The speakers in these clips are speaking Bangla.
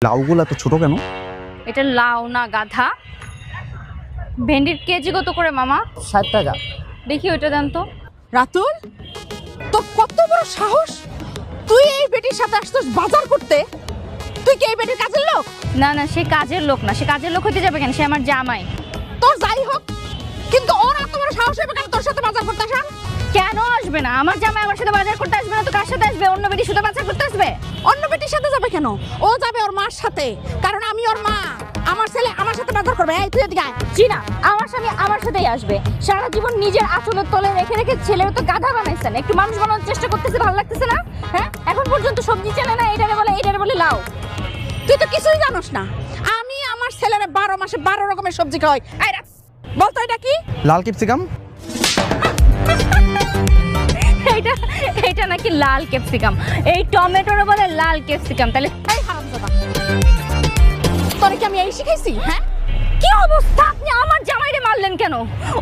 লাউগুলো এত ছোট কেন? এটা লাউ না গাধা। ভেন্ডির কেজি কত করে মামা? 60 টাকা। দেখি ওইটা দেন তো। রাতুল, তোর কত বড় সাহস! তুই এই বেটির সাথে আসছিস বাজার করতে? তুই কি এই বেটির কাজের লোক? না না, সে কাজের লোক না। সে কাজের লোক হতে যাবে কেন? সে আমার জামাই। তোর যাই হোক, কিন্তু ওর এত বড় সাহস হবে কেন তোর সাথে বাজার করতে আসা? কেন আসবে না? আমার জামাই আমার সাথে বাজার করতে আসবে না তো কার সাথে আসবে? অন্য বেটির সাথে বাজার করতে আসবে? অন্য বেটির সাথে যাবে কেন? ও যাবে ওর মার সাথে, কারণ আমি ওর মা। আমার ছেলে আমার সাথে বাজার করবে। এই তুই এদিকে আয়। জি না, আমার স্বামী আমার সাথেই আসবে। সারা জীবন নিজের আঁচলের তলে রেখে রেখে ছেলের তো গাধা বানাইছেন। একটু মানুষ বানানোর চেষ্টা করতেছে, ভালো লাগতেছে না? হ্যাঁ, এখন পর্যন্ত সবজি চেনে না। এটারে বলে লাউ। তুই তো কিছুই জানোস না। আমি আমার ছেলের 12 মাসে 12 রকমের সবজি খাওয়াই। এই রাখ, বল তো এটা কি? লাল ক্যাপসিকাম। এইটা এইটা নাকি লাল ক্যাপসিকাম। এই টমেটোরে বলে লাল ক্যাপসিকাম। তাহলে এই হারামজাদা, তোরে কি আমি এই শিখাইছি? হ্যাঁ, কি অবস্থা? আপনি আমার জামাইরে মারলেন কেন?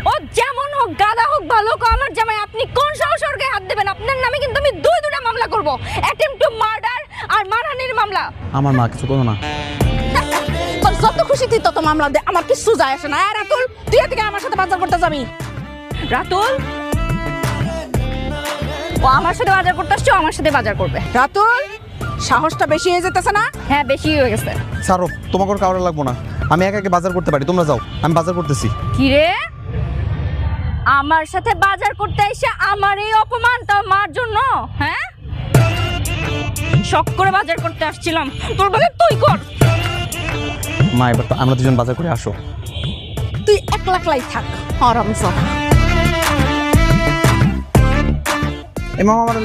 ও যেমন হোক, গাধা হোক ভালো হোক, আমার জামাই। আপনি কোন সাহসে ওর গায়ে হাত দেবেন? আপনার নামে কিন্তু আমি দুইটা মামলা করব। অ্যাটেম্পট টু মার্ডার আর মানহানির মামলা। আমার মা কিছু করো না। তোর যত খুশি তুই তত মামলা দে, আমার কিছু যায় আসে না। রাতুল, তুই এদিকে আমার সাথে বাজার করতে যাবি। রাতুল, ও আমার সাথে বাজার করতে আসছে, ও আমার সাথে বাজার করবে। রাতুল, সাহসটা বেশি হয়ে যেতেছে না? হ্যাঁ, বেশি হয়ে গেছে। সারো, তোমাকে আর কাউরে লাগবো না। আমি একা একা বাজার করতে পারি, তোমরা যাও, আমি বাজার করতেছি। কি রে, আমার সাথে বাজার করতে এসে আমার এই অপমান তাও মার জন্য? হ্যাঁ, শখ করে বাজার করতে আসছিলাম, তোর বলে তুই কর। মা, এবার তো আমরা দুজন বাজার করে আসো। তুই একলাই থাক, হারামজাদা। এই মামা আমার